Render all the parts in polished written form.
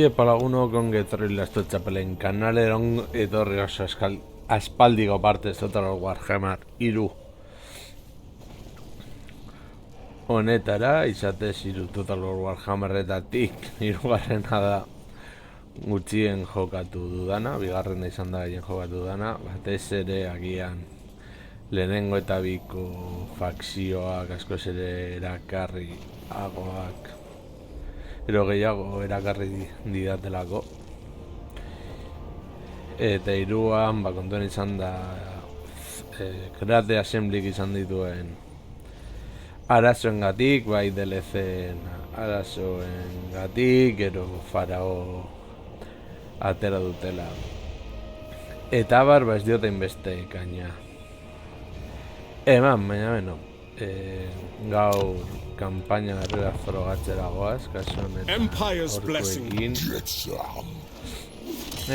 Iepa lagunok ongi etorri lasto txapelen kanaleron etorri oso aspaldiko partez Total Warhammer 3 honetara, izatez 3 Total Warhammerretatik hirugarrena da gutxien jokatu dudana, bigarrena izan da gehien jokatu dudana, batez ere agian lehenengo eta biko fakzioak askoz ere erakarriagoak ero gehiago erakarri didatelako eta hiruan kontuan izan da Crate Assemblyk izan dituen arazoengatik, bai DLC-en arazoengatik, gero Farao atera dutela eta ez diote inbeste kaina eman, baina beno gaur kanpaina herrera frogatzera goaz, kasu honetan orkuekin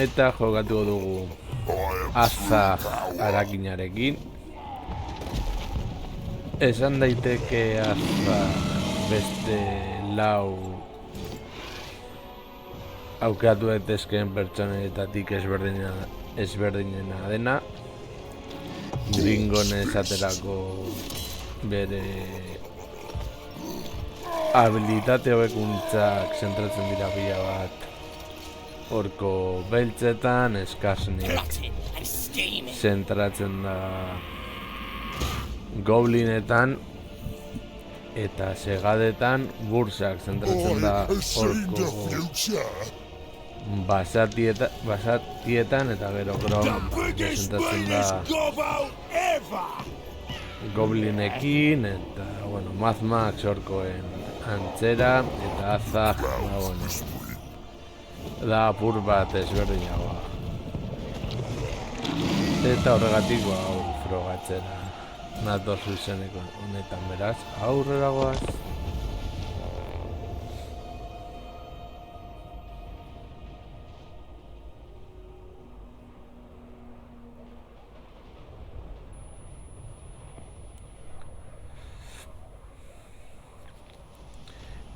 eta jokatuko dugu Azar Arakinarekin. Esan daiteke Azar beste lau aukeratu daitezkeen pertsonetatik ezberdinena dena, Gringon esaterako bere habilitate hobekuntzak zentratzen dira pila bat orko beltzetan, Skarsnik zentratzen da Goblinetan eta Segadetan, Bursak zentratzen da orko basatietan eta gero Grom zentratzen da Goblinekin eta, bueno, Mad Max orkoen antzera eta Azar, da apur bat ezberdinagoa. Eta horregatik hau frogatzera nator zuzeneko honetan beraz, aurrera goaz.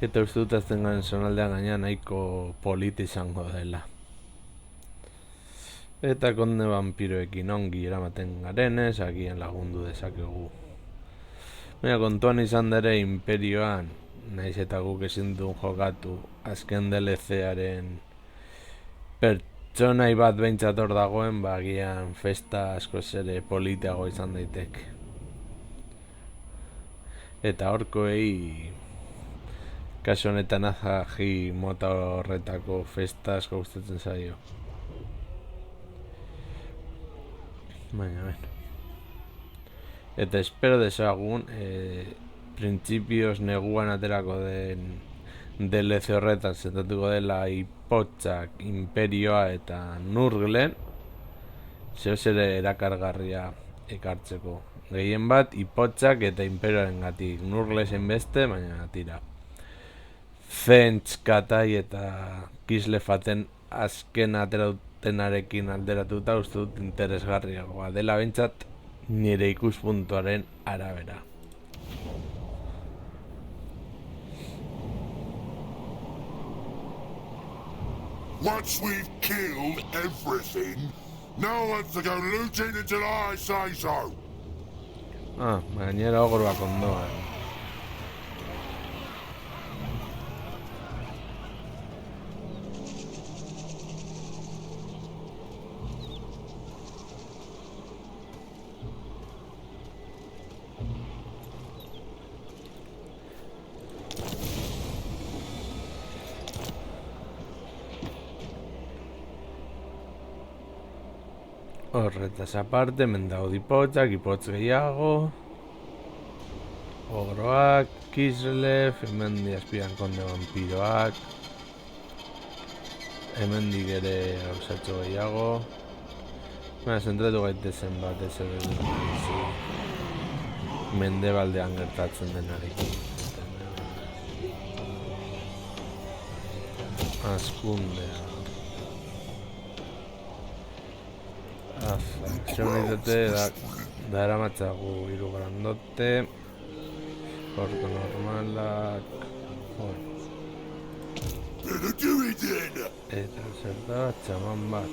Eta uste dut azten garen zonaldean gaina nahiko politi izango dela. Eta konde vampiroekin ongi eramaten garenez, agian lagundu dezakegu. Baina kontuan izan dere imperioan, naiz eta guk ezin duen jokatu azken DLC-aren pertsonai bat behintzat hor dagoen, agian festa askoz ere politiago izan daitek. Eta horkoei kasu honetan azaji mota horretako festa asko gustatzen zaio. Baina, eta espero dezagun printzipioz neguan aterako den DLC horretan zentratuko dela Ipotzak, Imperioa eta Nurglen zehoz ere erakargarria ekartzeko. Gehien bat Ipotzak eta Imperioaren gatik, Nurglesen beste, baina tira. Zenz, Katai eta Kislefaten azken ateradutenarekin alderatuta uste dut interesgarriagoa dela behintzat nire ikuspuntuaren arabera. Once we've killed everything, no one's to go looting until I say so. Gainera ogorba kondoan. Horretaz aparte, mendago Ipotzak, Ipotz gehiago, Ogroak, Kislev, hemen diazpian konde vampiroak, hemen ere gauzatxo gehiago. Zentratu gaitezen bat ez edo mendebaldean gertatzen denarekin. Azkundea. Zeunitate da eramatzagu hiru grandote, orko normalak, gonna do it then? Eta zer da, txaman bat.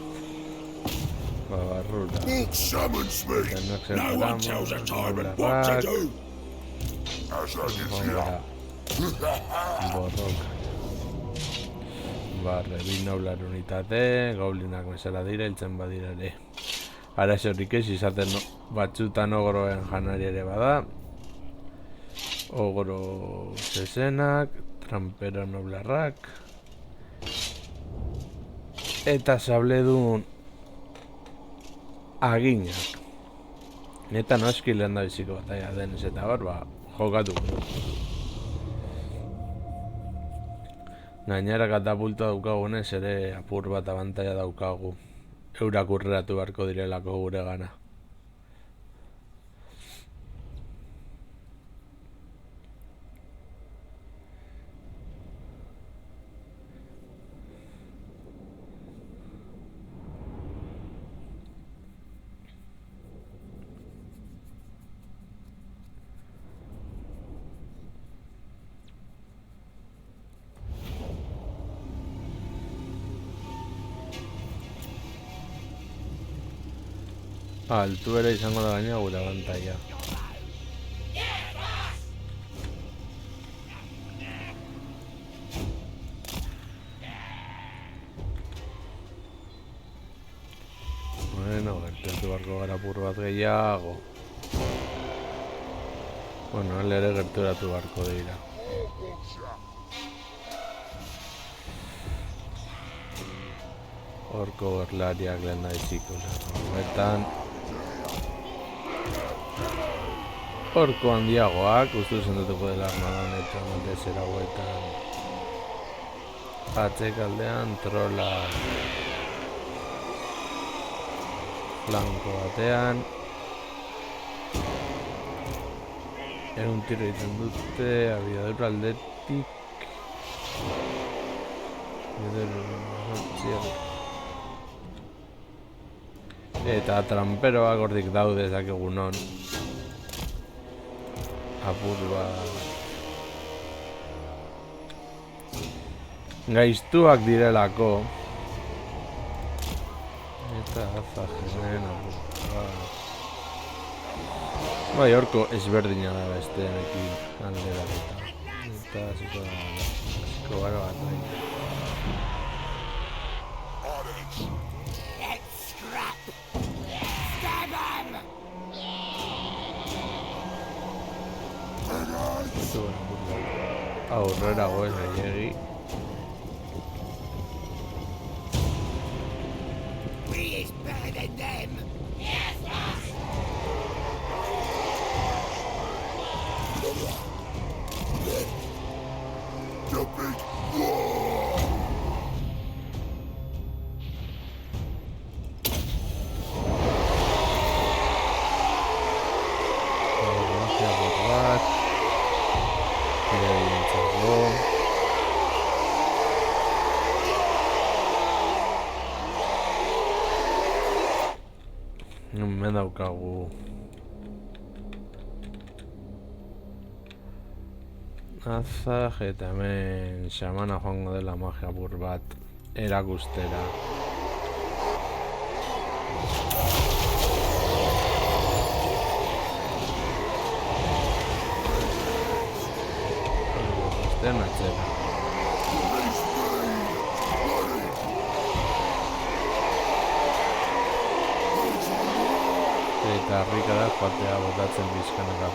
Barrura. Book summons me. Eta nok zer No one tells a tyrant what to do. As I can Gara, see. borroka. Barre, bi noblar unitate, goblinak mesera dira, hiltzen badira ere. Arazorik ez izaten batzutan ogoroen janari ere bada. Ogoro zezenak, trampero noblarrak. Eta sabledun aginak. Eta noski lehen da biziko bataia denez eta hor, jokatu. Gainera katapulta daukagunez ere apur bat abantaia daukagu. Eurak urreratu beharko direlako gure gana. Altuera izango da gaina gure abantaia. Bueno, gerturatu beharko gara apur bat gehiago. Bueno, ere gerturatu beharko dira. Horko berlariak lehen da iziko. Horretan horko handiagoak, uste zendutuko dela armadan eta montezera huetan. Atzek aldean trola flanko batean. Egun tiro egiten dute, abiadura aldetik. Eta tramperoak hortik daude ezakegun hon. Apur bat gaiztuak direlako. Eta azajenen apur bat. Bai, horko ezberdina da bestearekin alderaketa. Eta ziko gara bat nahi. Aurrera goez gehiagi. Hemen daukagu azaj eta hemen xamana joango dela magia apur bat erakustera. Esten atzera. Eta harrikara joatea botatzen bizkanaka.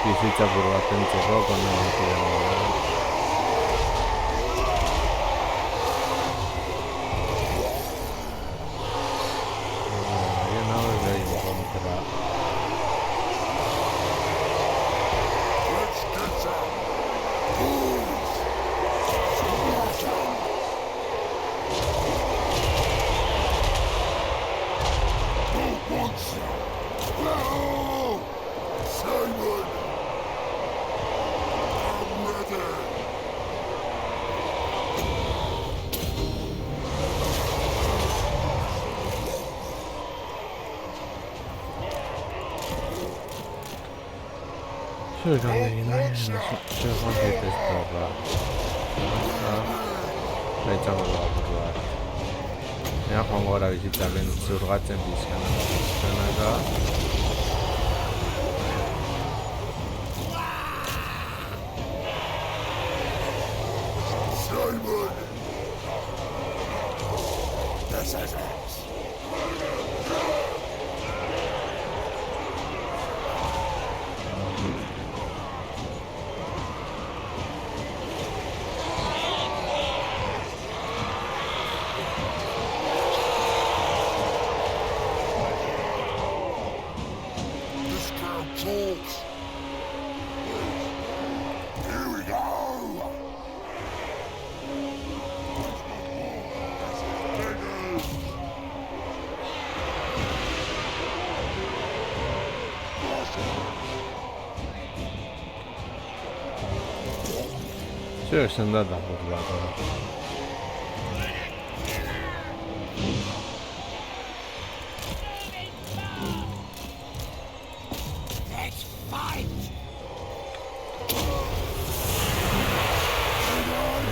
Bizitza pur bat entzeko, kono egiten dira. Bien, hau ez egin kontra. Zuek handekin nahi, zuek joan zaitez torra. Baitzango apur bat. Ea joango gara bizitzapen zurgatzen pizkanaka. Simon! This is it! This crowd talks! Here we go! Zuek sendat apur bat. Let's fight!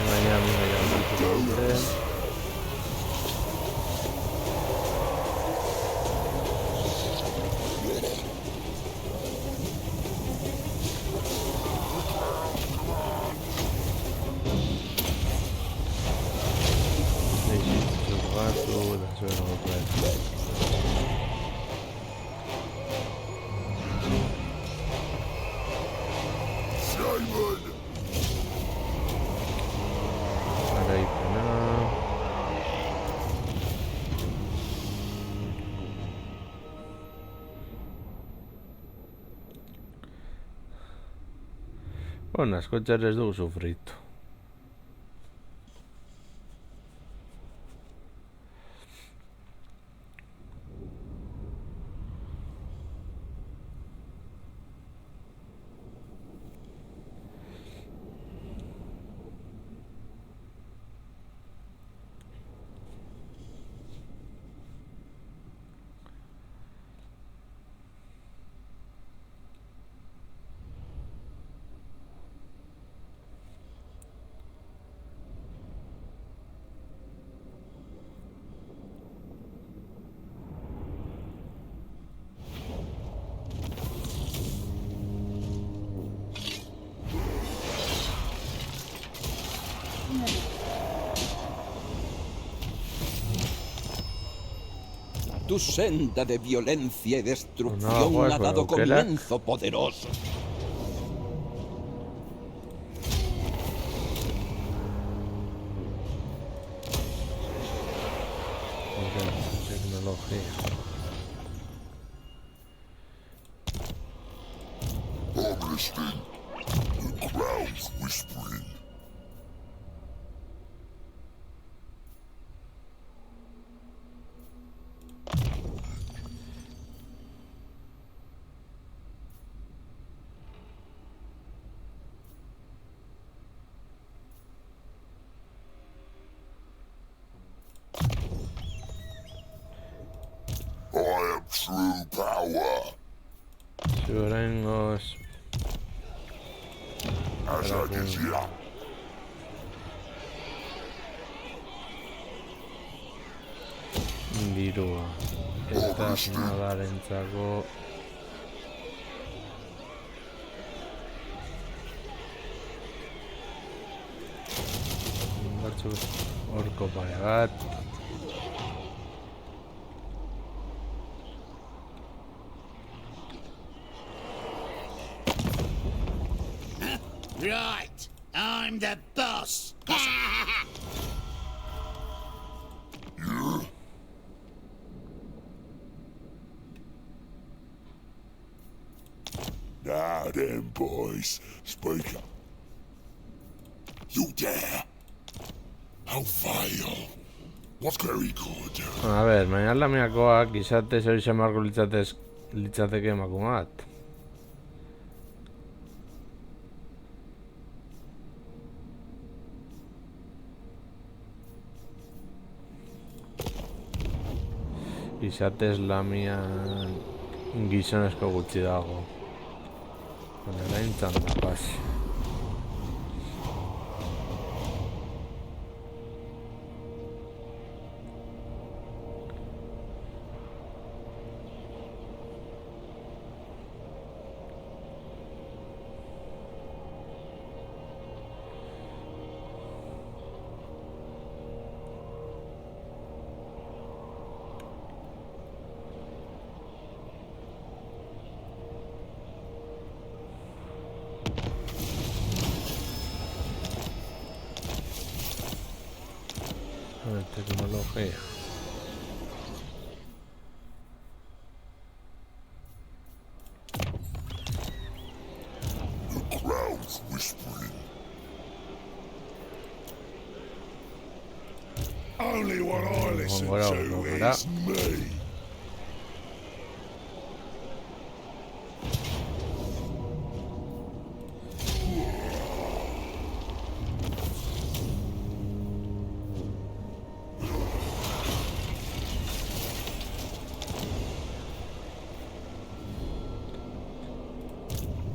Baina dute. Zurgatu eta zuen horret. Simon! Garaipena. Bueno, askotxar ez dugu sufritu. Tu senda de violencia y No, destrucción pues, ha dado bueno, ¿qué era? comienzo poderoso. Tecnología. I'm listening. The crowd's whispering. I am true power. Zurengoz. As I can see ya. Dirua. Eta nagarentzako. Batzuk horko pare bat. Right, I'm the boss. Now then, boys, speak up. You dare? How vile. What's very good? A ber, baina lamiakoak izatez hori semarko litzateke emakume bat. Izatez lamian gizonezko gutxi dago. Orain txanda pasi. A ver, tecnología. The crowd's whispering. Only what I listen Ahora to volverá. is me.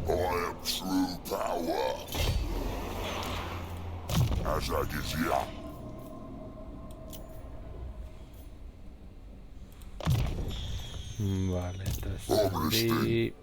I am true power. As I get here. Vale, entonces aquí.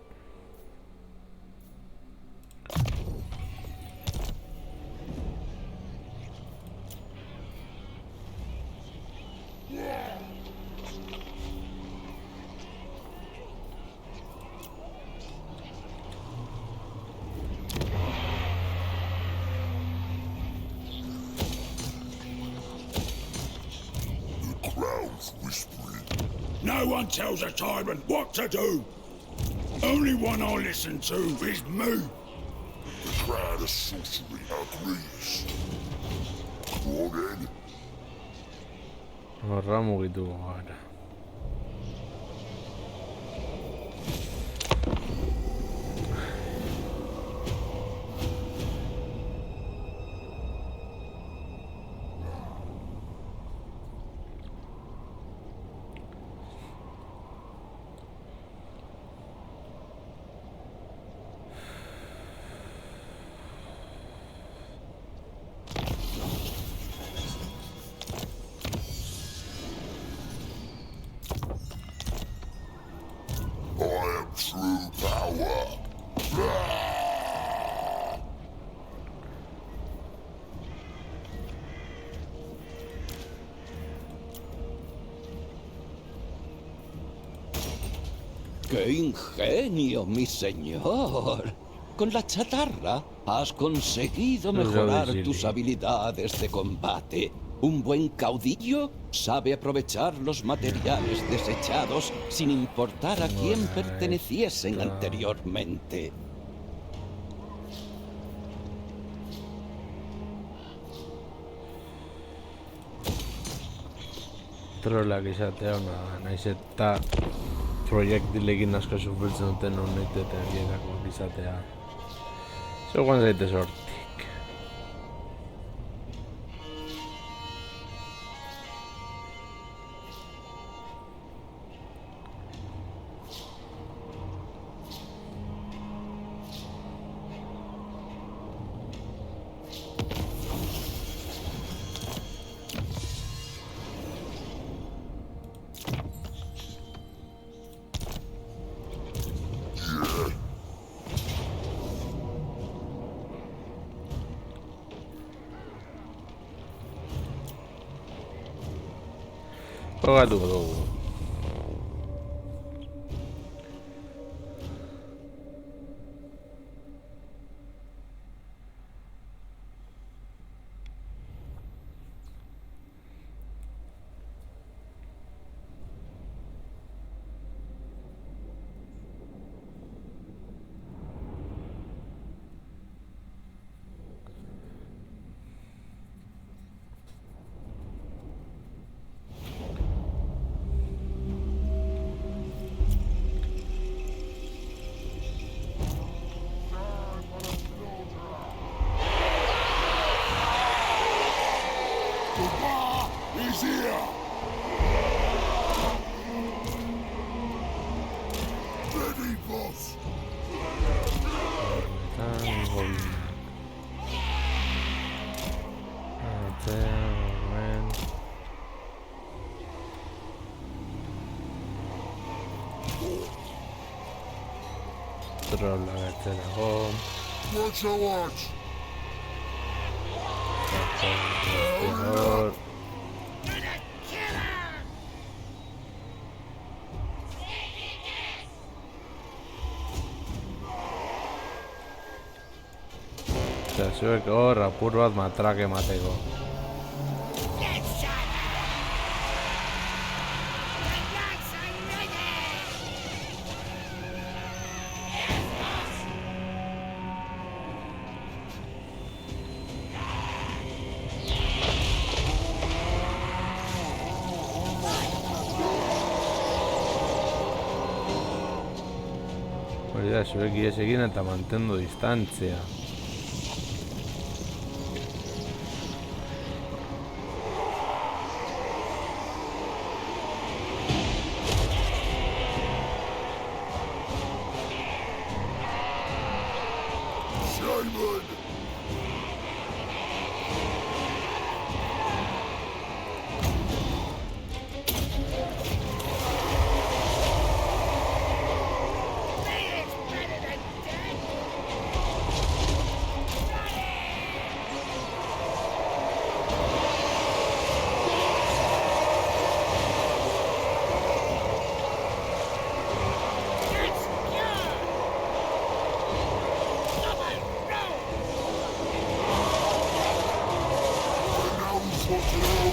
The crowd's whispering. No one tells a tyrant what to do. Only one I listen to is me. The crowd of sorcery agrees. Go on then. Horra mugitu gara. I am true power. ¡Qué ingenio, mi señor! Con la chatarra has conseguido Lo mejorar sabes, tus Silly. habilidades de combate. Un buen caudillo sabe aprovechar los materiales desechados sin importar a quién Bueno, perteneciesen está. anteriormente. Trolak izatea ona da, naiz eta proiektilekin asko sufritzen duten honet eta egietako izatea. Zegoan zaitez hortik. Jogatuko dugu. Trolla atzerago. Watch your watch. Respirador. Osea, zuek hor apur bat matrak emateko. Hori da, zuek ihes egin eta mantendu distantzia. Simon! Announce what to do.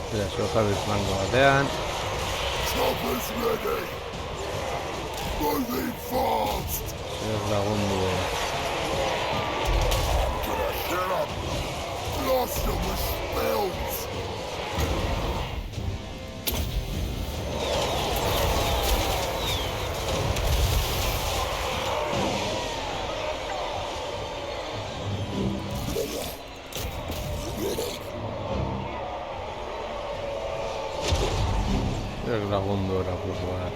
Eta zuek jarri flanko batean. Chopper's ready. Moving fast. Zuek lagundu. Gonna hit 'em. Blast 'em with spells. Zuek lagundu apur bat.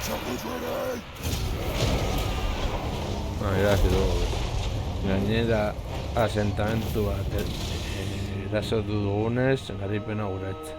Chopper's ready. Irazi dugu. Gainera asentamentu bat erasotu dugunez, garipena guretze.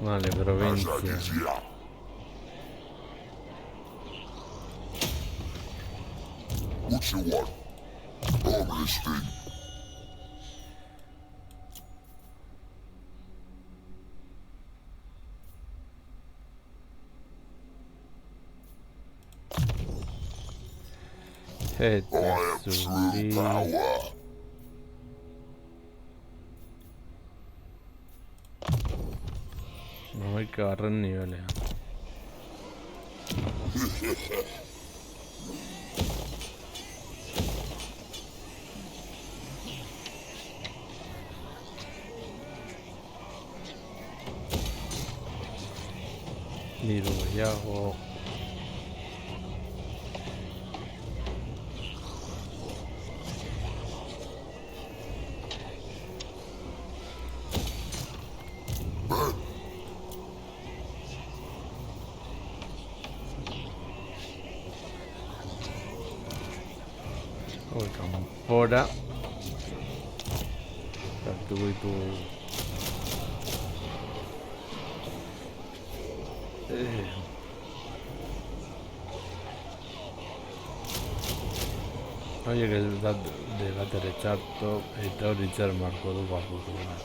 Vale, provincia. Azag is here. What you want? Harmless thing. I Eta am true zuri. power. Hamaikagarren nibelean. Hiru gehiago. Kanpora. Sartu ditu. Horiek ez batere txarto, eta hori zer marko du barruko dena.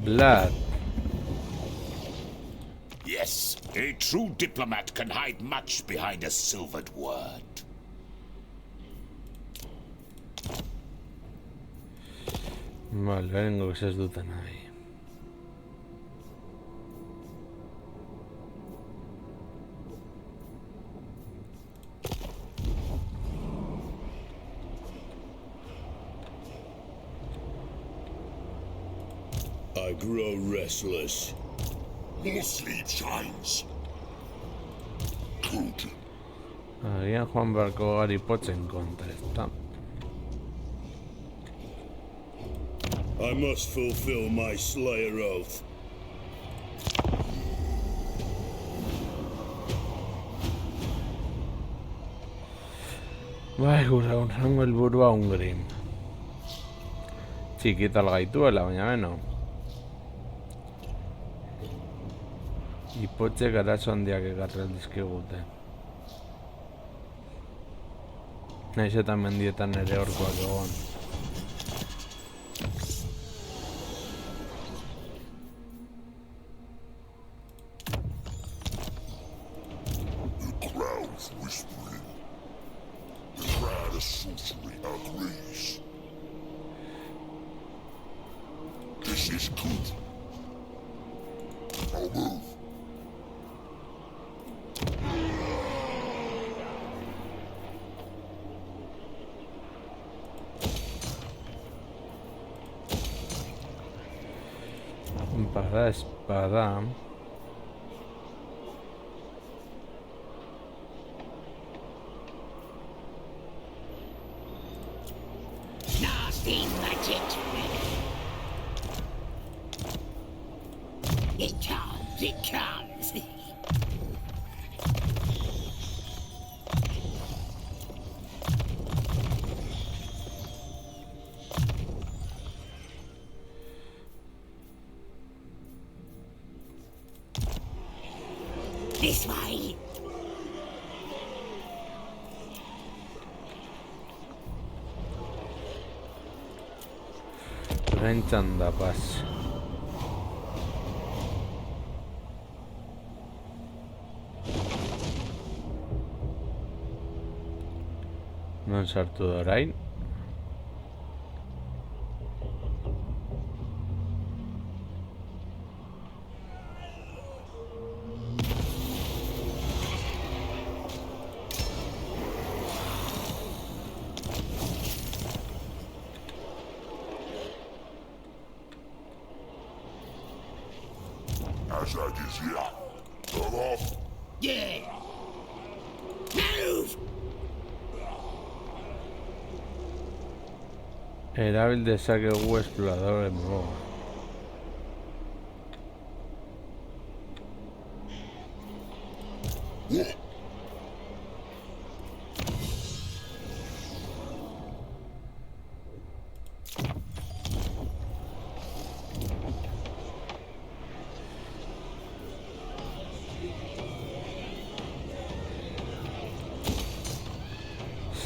Blood. Yes, a true diplomat can hide much behind a silvered word. Vale, lehenengo ez dute nahi. I grow restless. More sleep shines. Good. Agian joan beharko gari potzen kontra, ezta? I must fulfill my Slayer oath. Bai, gura unrango helburua Ungrim. Txikital gaituela, baina beno. Ipotzek arazo handiak ekarrel dizkigute. Naiz eta mendietan ere horkoak egon. The crowd's whispering. The crowd of sorcery agrees. This is good. I'll move. Espada. Nasty magic. It comes, it comes. This way. Rentzan da paz. Non sartu da orain. Azag is here. Turn off. Yeah. Move. Erabil dezakegu esploradore modu. What?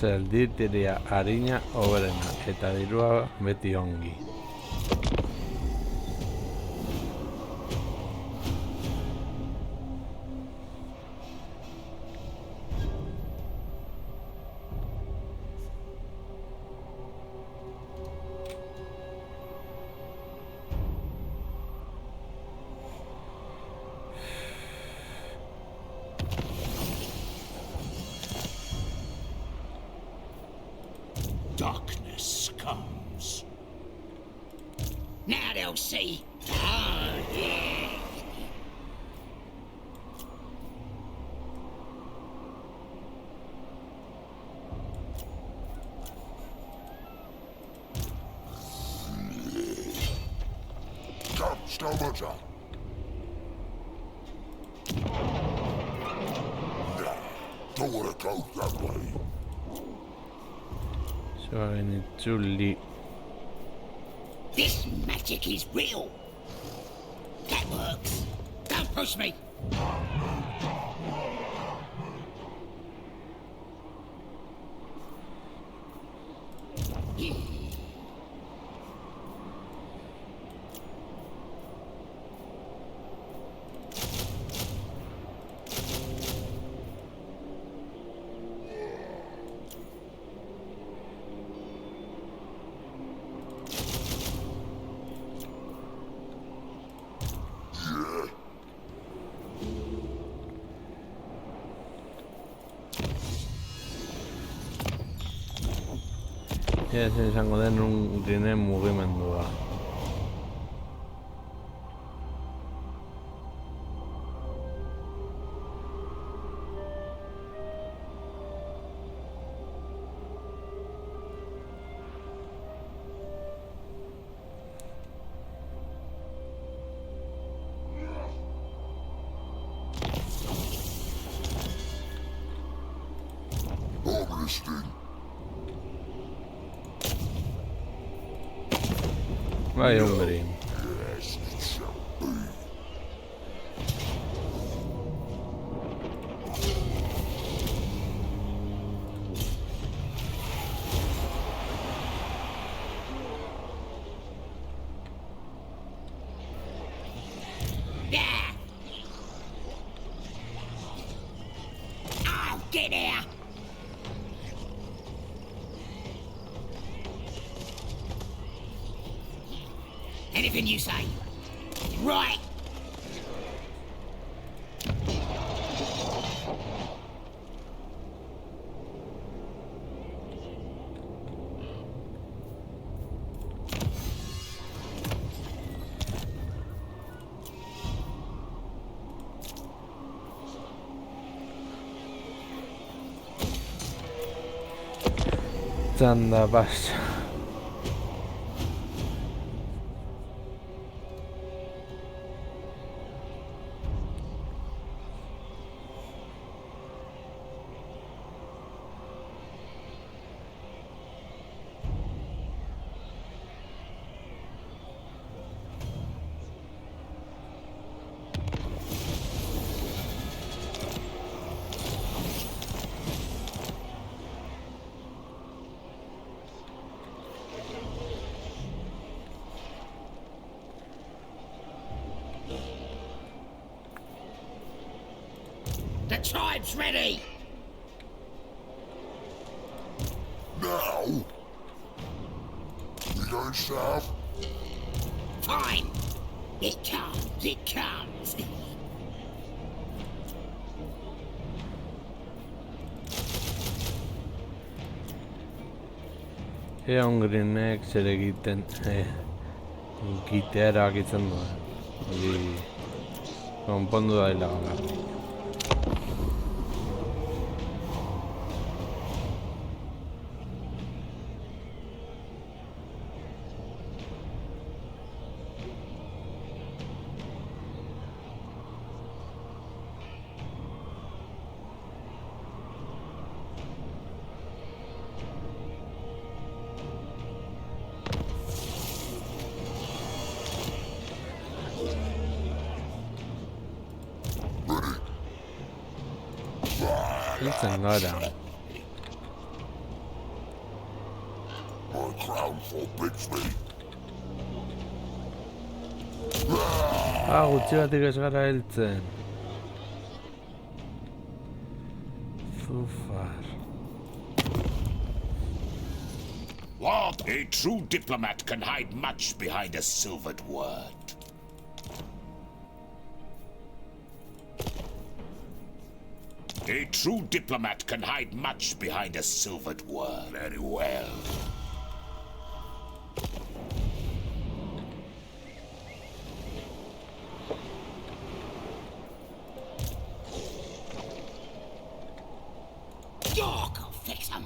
Zelditiria harina hoberena eta dirua beti ongi. Darkness comes. Now they'll see. Oh, yeah. Come, Stelmudger. Nah, don't want to go that way. Zoen itzuli. This magic is real. That works. push me. Ezin izango den Ungrinen mugimendua. I'm listening. Bai, Ungrin. Yes, it shall be. Yeah. Oh, get here. Anything you say. Right. Txanda pasa. The tribe's ready. Now? We going south? Fine. It comes, it comes. Ea Ungrinek zer egiten gitea erabakitzen du. Hori konpondu da hilagatik. Hiltzen gara. My crown forbids me. Gutxigatik ez gara hiltzen. Zufar. What? A true diplomat can hide much behind a silvered word. A true diplomat can hide much behind a silvered word. Very well. York will fix him.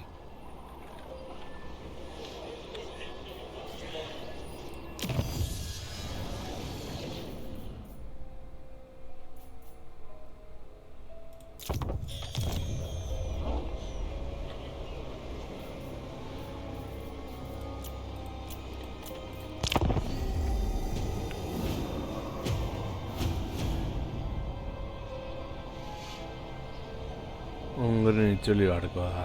ondoren itzuli beharko da.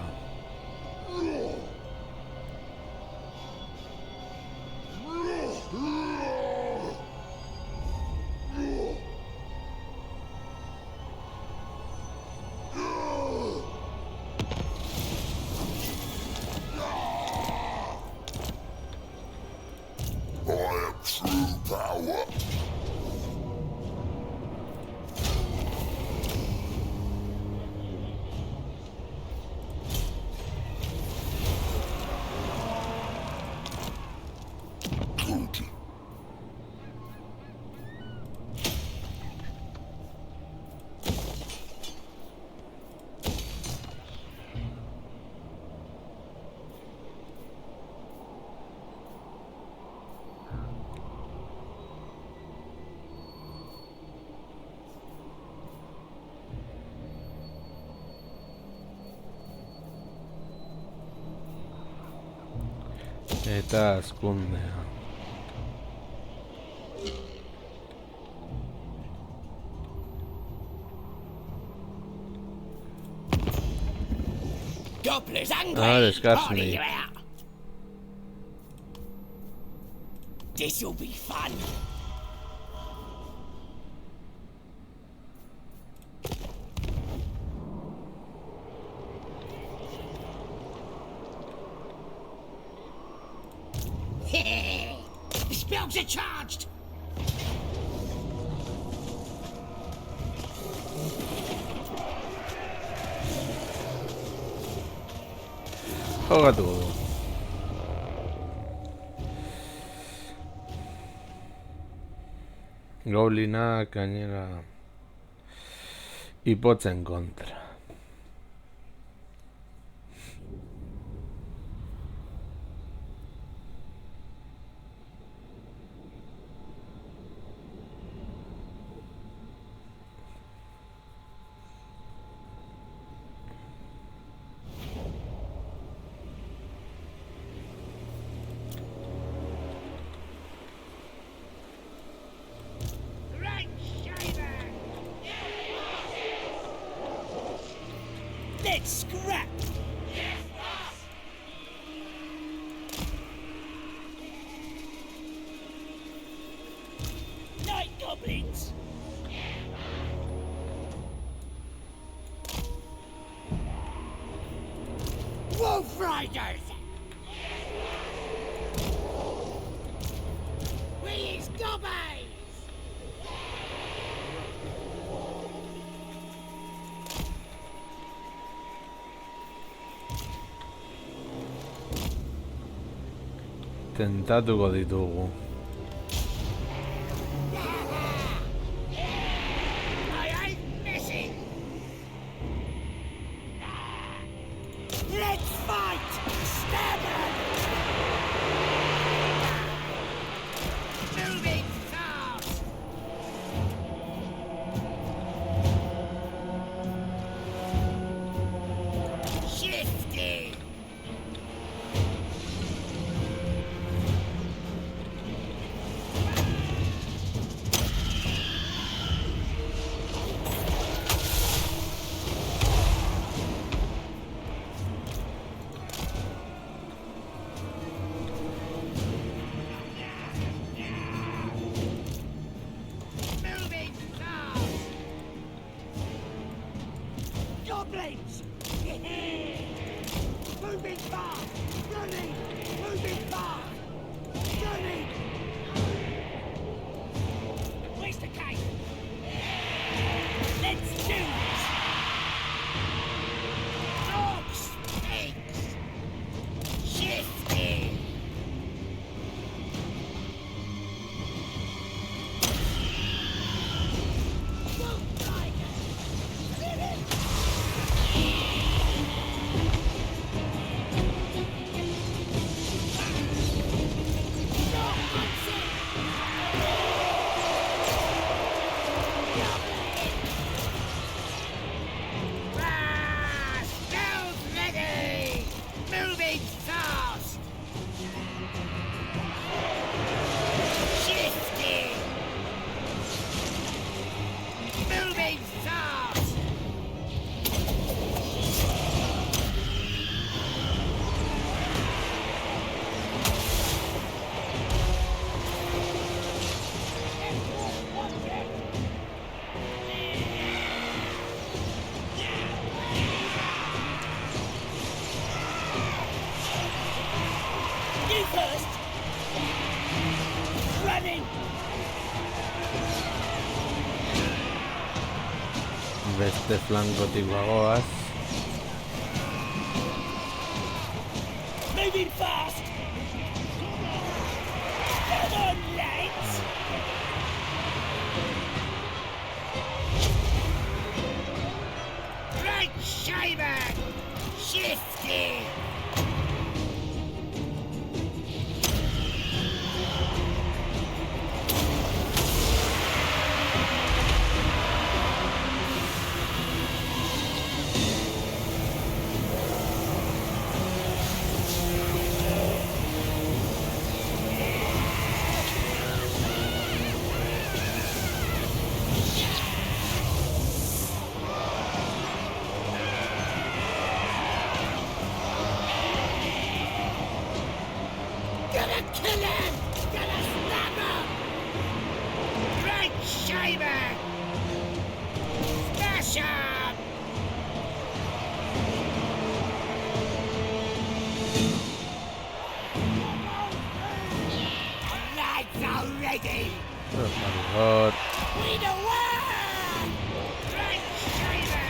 I am true power. Good. Eta azkundea. Doppler's angry. Ah, disgust Party me. you out. This'll be fun. The spells are charged. Jokatuko du. Goblinak gainera ipotzen kontra. Let's scrap. Night goblins. Wolf riders. We is gobbies. Tentatuko ditugu. I ain't missing. Let's fight. Stab him. Moving fast. Shifting. Moving fast. Goblins. Moving fast. Running. Moving fast. Running. Where's the cake? Let's do this. Dogs. Pigs. Shifting. Wolf riders. Beste flankotik bagoaz. Moving fast! Come on, lads! Right shaver! Shifty! Gonna kill him! Gonna stab him! Right shaver! Smash him! Lights already! Margot. We the one! Right shaver!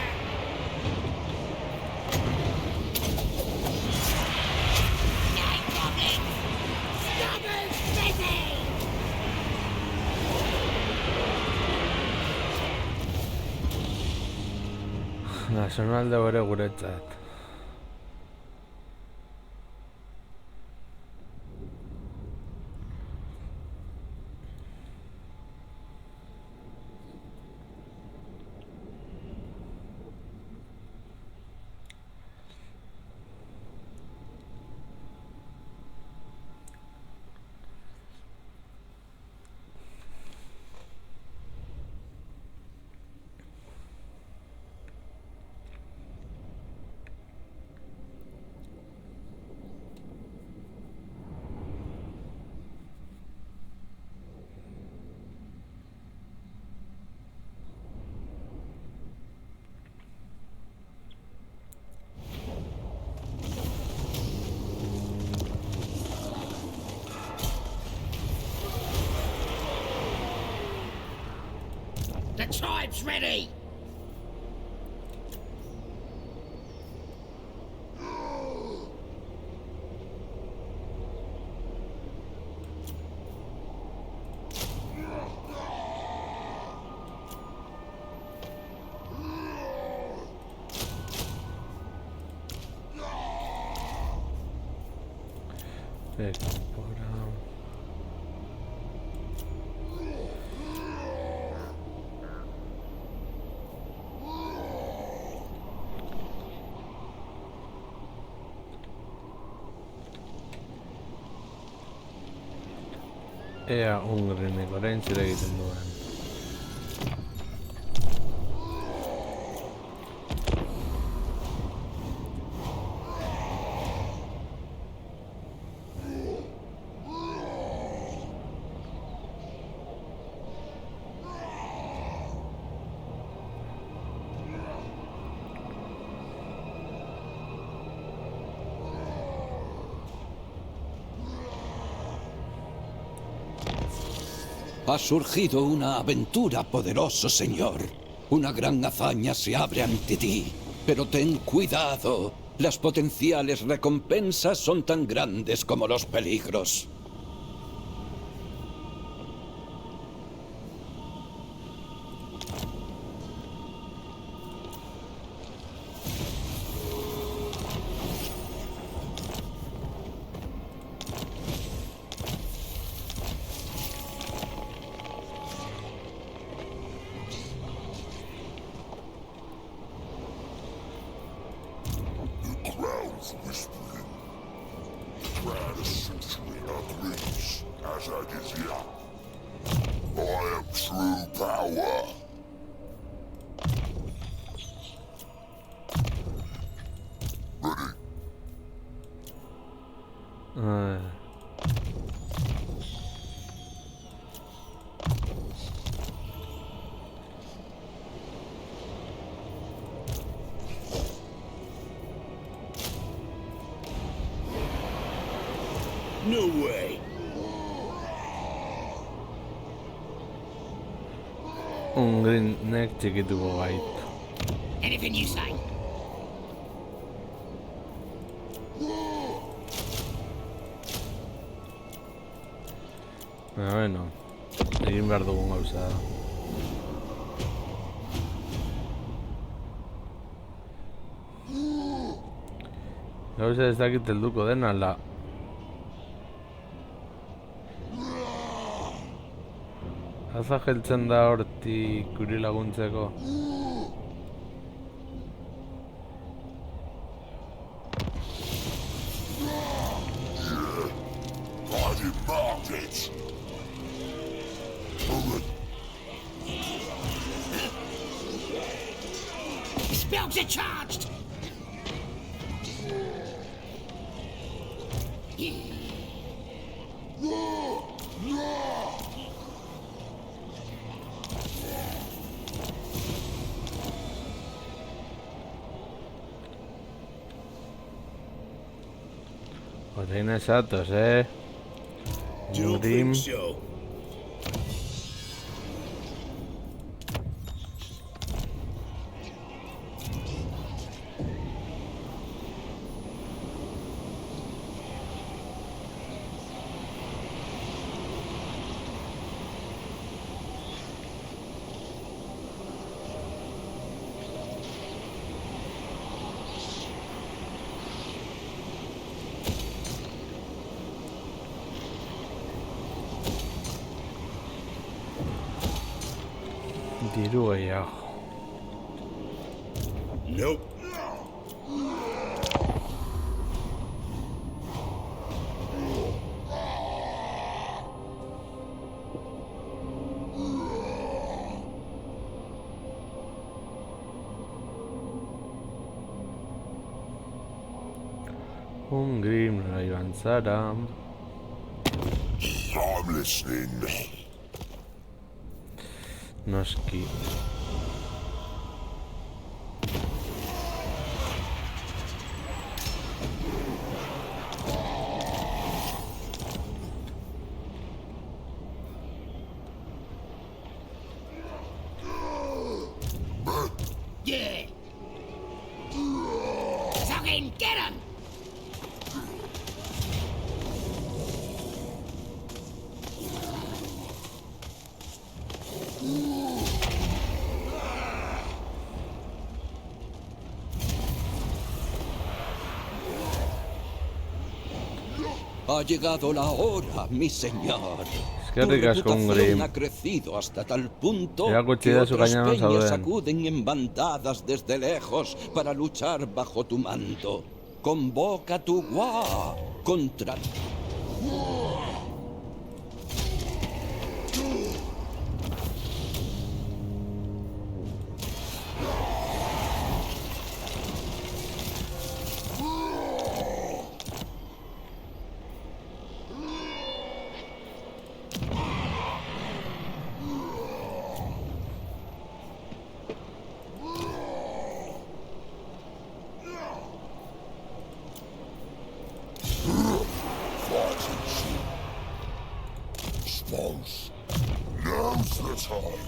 Night coming! Stubborn busy! Nazionalde hori guretzat. The tribe's ready! Ea Ungrinek orain zer egiten duen. Ha surgido una aventura, poderoso señor. Una gran hazaña se abre ante ti. Pero ten cuidado. Las potenciales recompensas son tan grandes como los peligros. Crowds whispering. Crowd essentially agrees, as I is here. I am true power. Ready? No way. Ungrinek txikituko gaitu. Anything you say. Bueno, egin behar dugun gauza da. Gauza ez dakit helduko den ala. Aza jeltzen da hortik guri laguntzeko. I didn't mark it. Spells are charged. Orain esatoz, Don't Grim. think so. Diru gehiago. Nope. Un Grim nahi bantzara. I'm listening. Noski. Yeah. Fucking get him. Ha llegado la hora, mi señor. Tu Eskerrik asko, reputación Grim. ha crecido hasta tal punto Erakutsi que da zu otras gainean peñas zauden. acuden en bandadas desde lejos para luchar bajo tu mando. Convoca tu Gua contra... Suppose. Now's the time.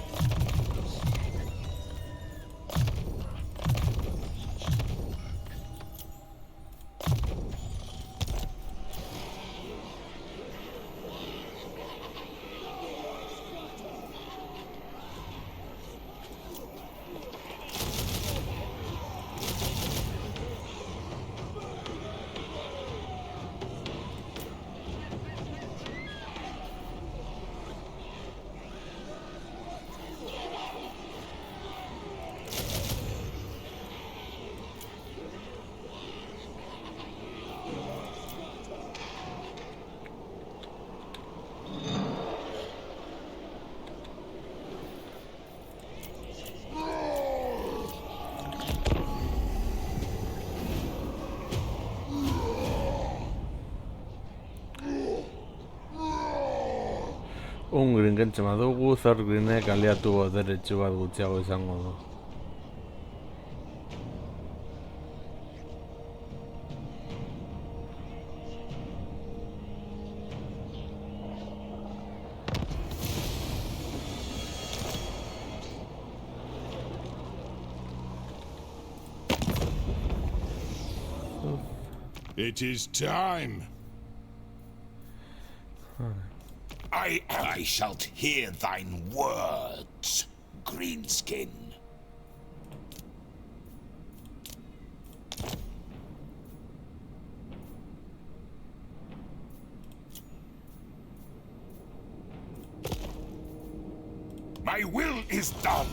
Un Grim kentzen badugu, Thor Grinek aliatu boteretsu bat gutxiago izango du. It is time. I shalt hear thine words, Greenskin. My will is done.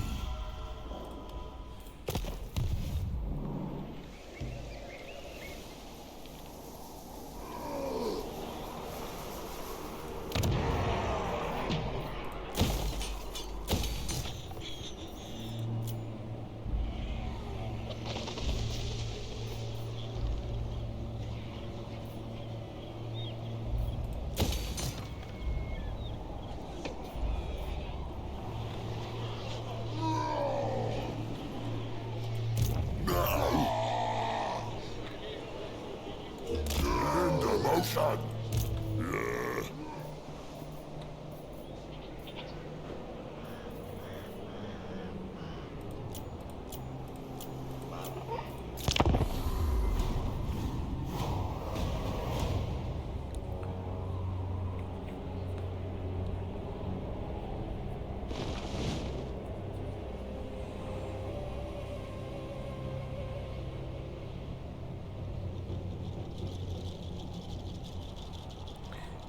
Into motion.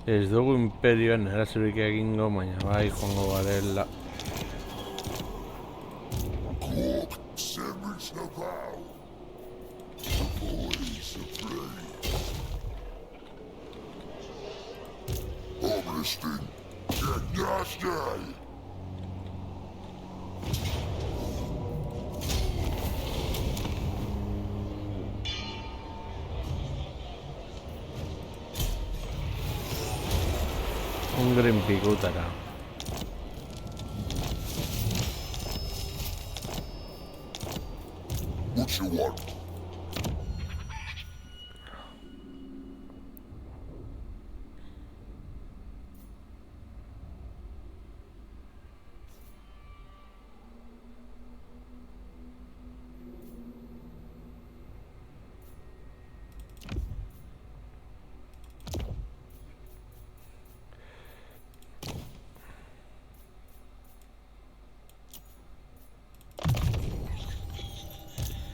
Ez dugu imperioan erazurik egingo, baina bai joango garela. Cork, sandwich the bow. The boys afraid. Ominous thing. Get nasty. Un Grim Pigutara. What you want?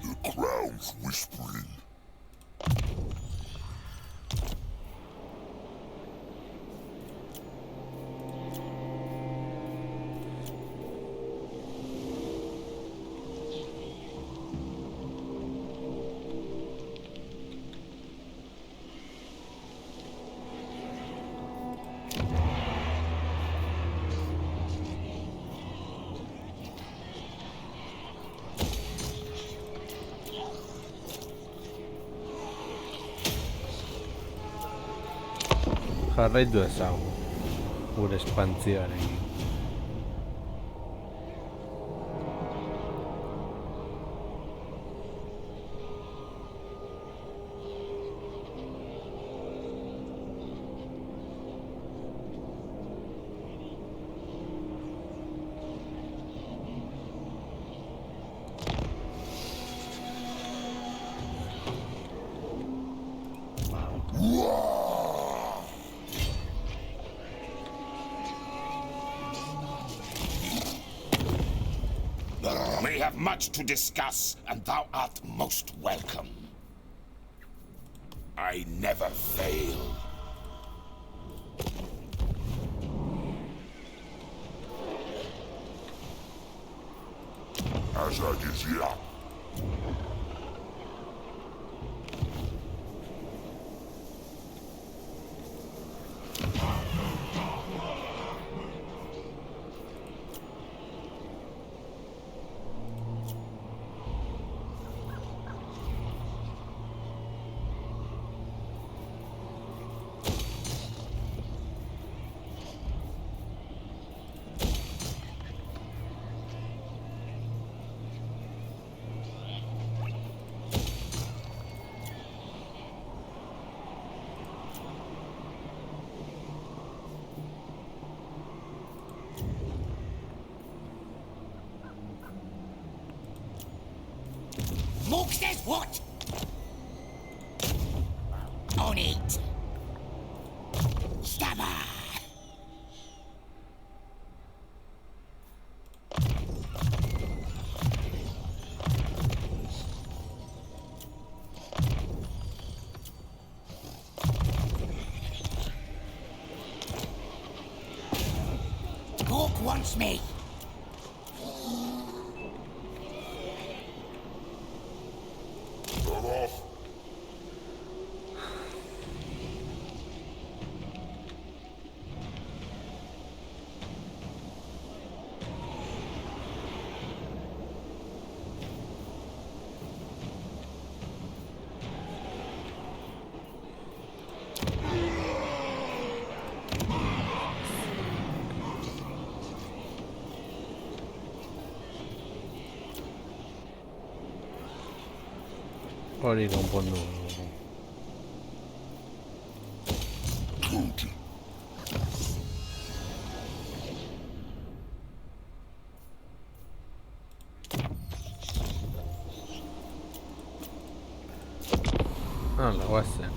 The crowd's whispering. Jarraitu ezagu gure espantzioarekin. We have much to discuss, and thou art most welcome. I never fail. As I is here. Mork says what? on it. Stabber. Hawk wants me. Turn off. Hori konpondu. Good. Hala, guazen.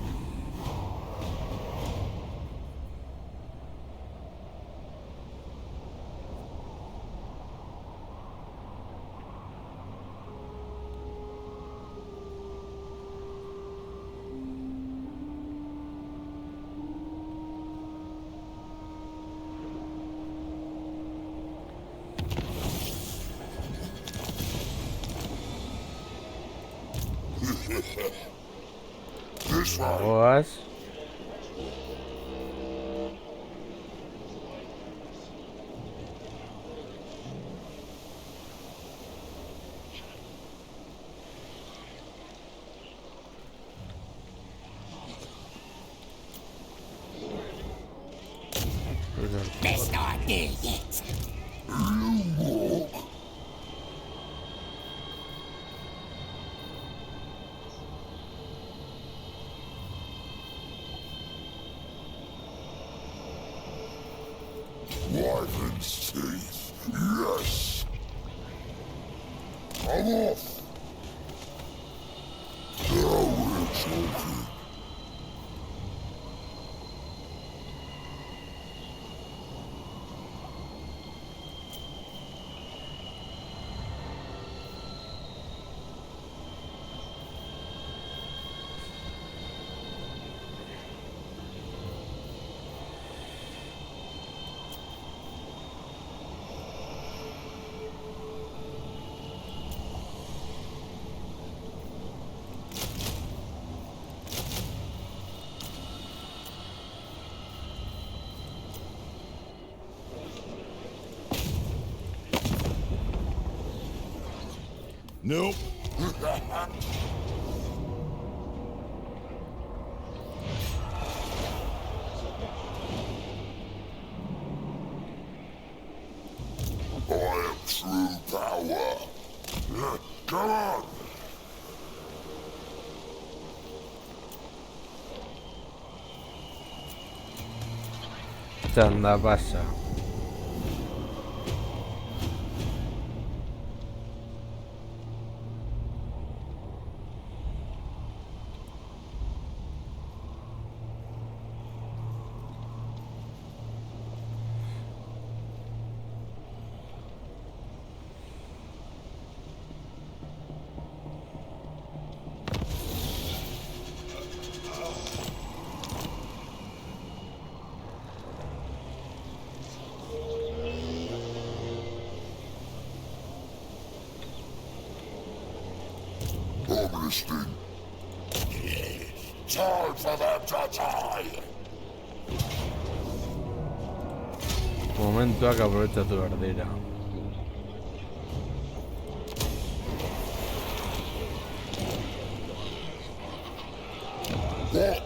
This way. Goaz. Best idea yet. Wyvern's teeth. Yes. I'm off. Now we're talking. Nope. I am true power. Come on. Txanda pasa. I'm listening. Time for them to die. Momentuak aprobetxatu behar dira. What?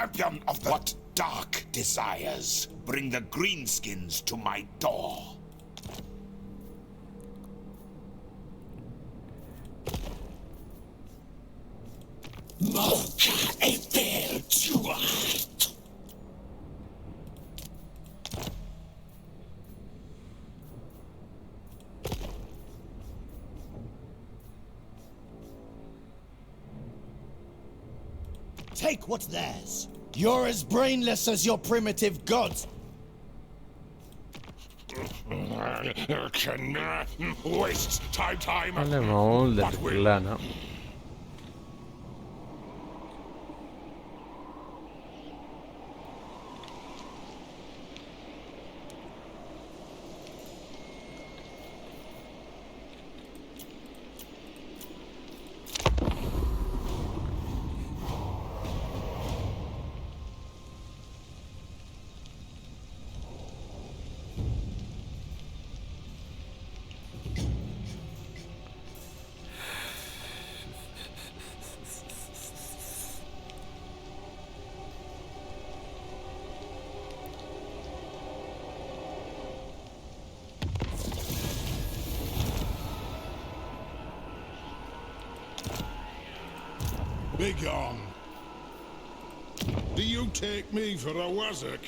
champion of the what dark desires bring the greenskins to my door. Mocha Evertuat. Take what's theirs. You're as brainless as your primitive gods. Can waste time. Vale, vamos del clan. Begone. Do you take me for a wazzock?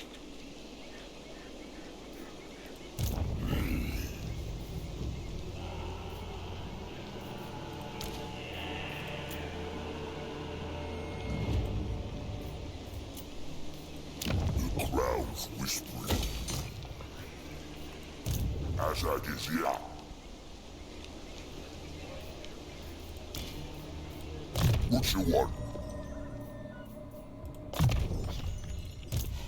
The crowd's whispering. As I desire. What you want?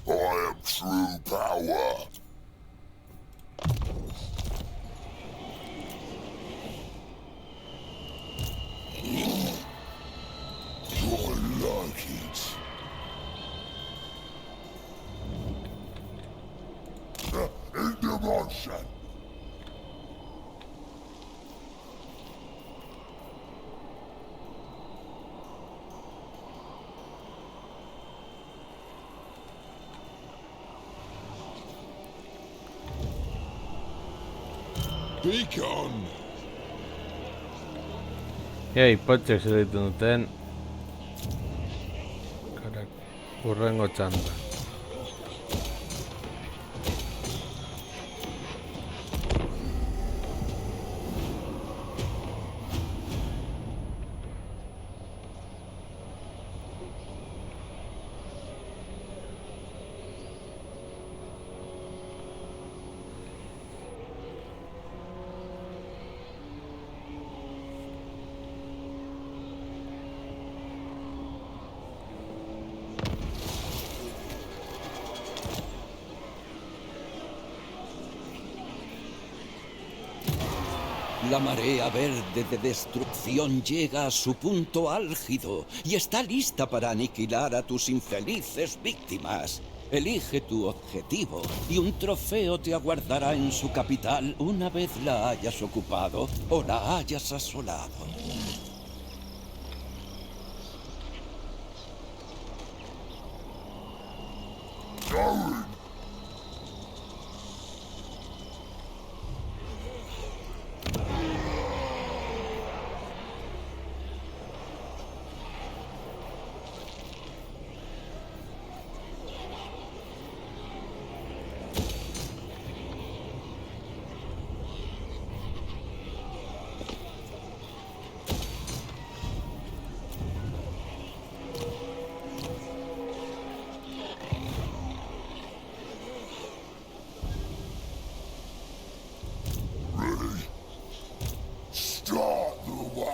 I am true power. I like it. Into motion. Begone. Ei, potxek zelitu duten. Urrengo txanda. La marea verde de destrucción llega a su punto álgido y está lista para aniquilar a tus infelices víctimas. Elige tu objetivo y un trofeo te aguardará en su capital una vez la hayas ocupado o la hayas asolado. Start the war.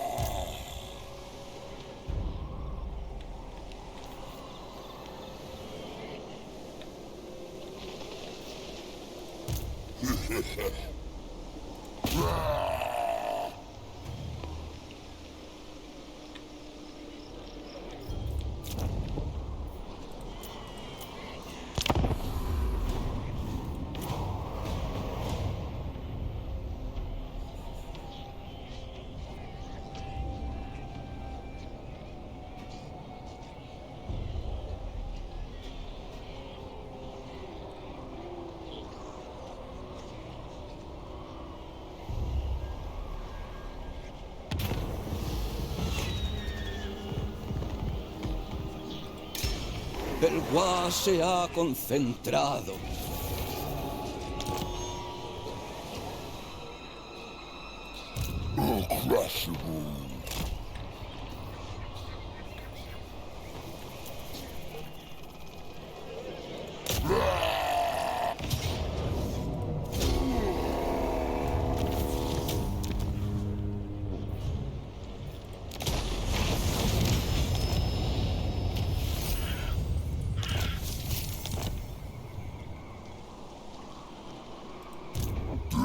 El Gua se ha concentrado.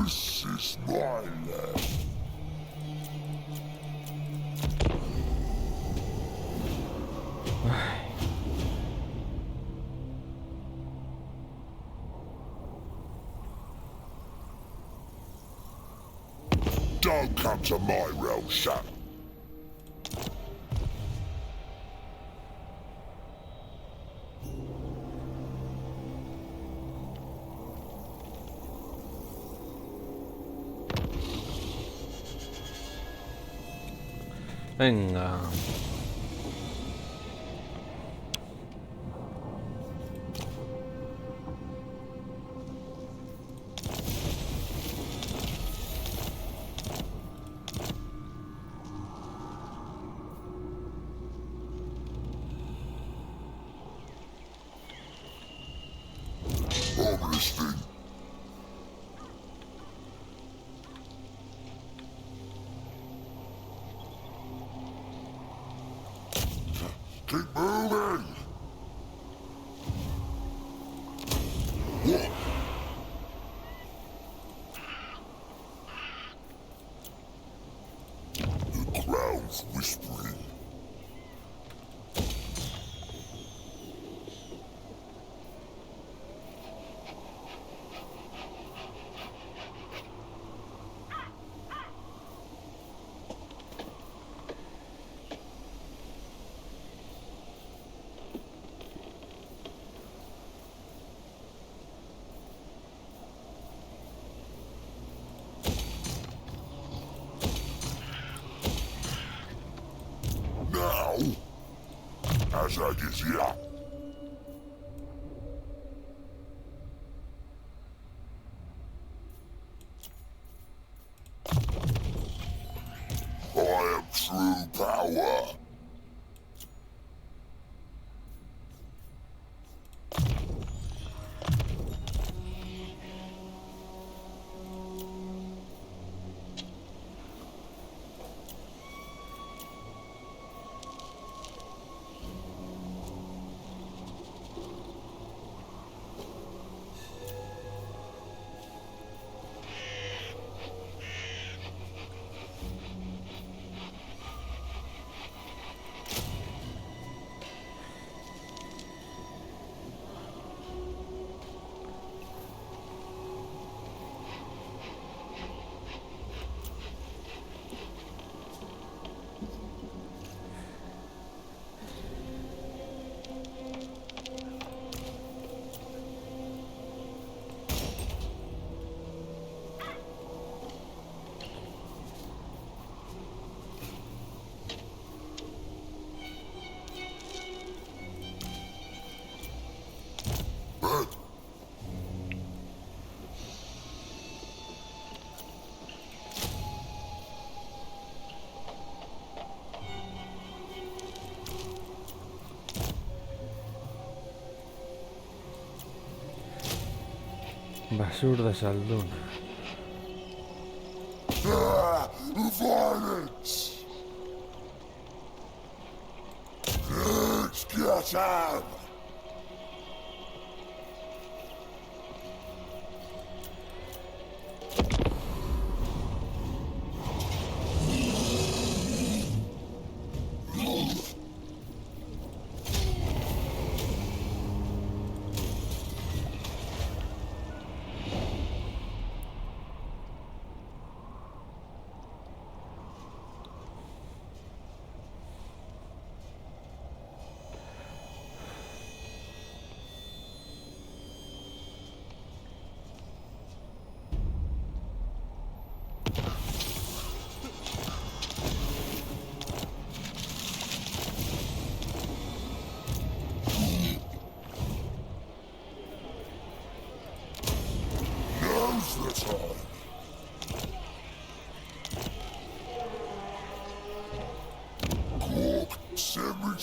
This is my land. Don't come to my realm, son. Venga. Ominous thing. Keep moving! What? The crowd's whispering. Now, as I get here. I am true power. Basur de Salduna. Violence! Let's get out!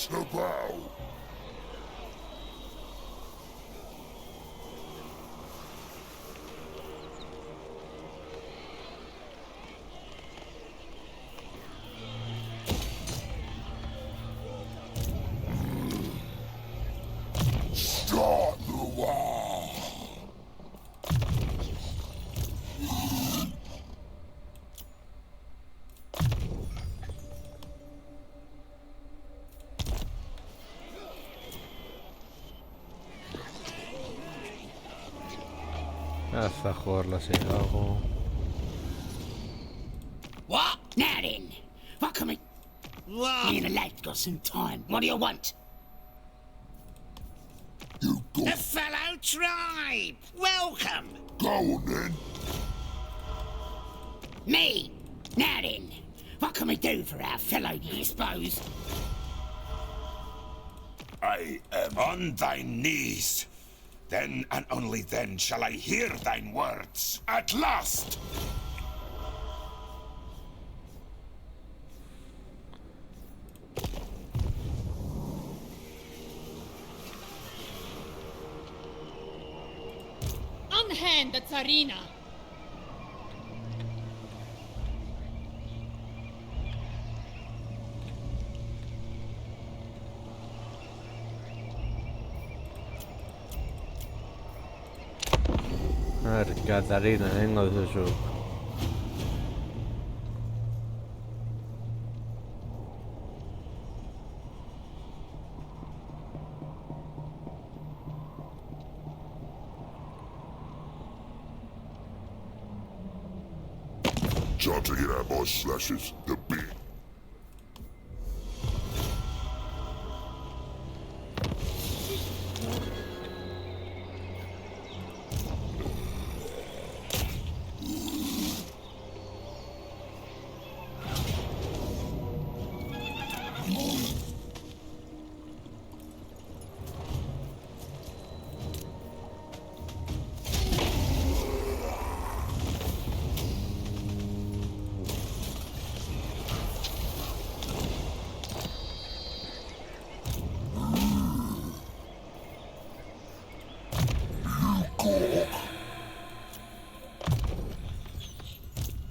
to bow. Start the war. Hasta jugarla si hago. What? Now then, what can we... Me and the lad got some time. What do you want? You go. The fellow tribe! Welcome! Go on then. Me! Now then, what can we do for our fellow, do you suppose? I am on thine knees. Then and only then shall I hear thine words. At last! Unhand the Tsarina! Katarina, nengo duzu. Time to get out my slashes. The big.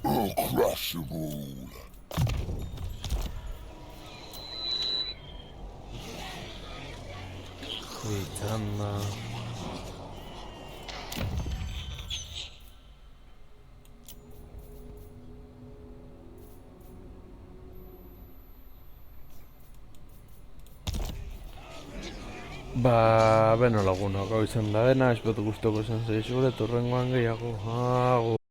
I'll crush them all. Gritando. Beno lagunok, hau izan da dena, espero gustoko izan zaizue, eta hurrengoan gehiago.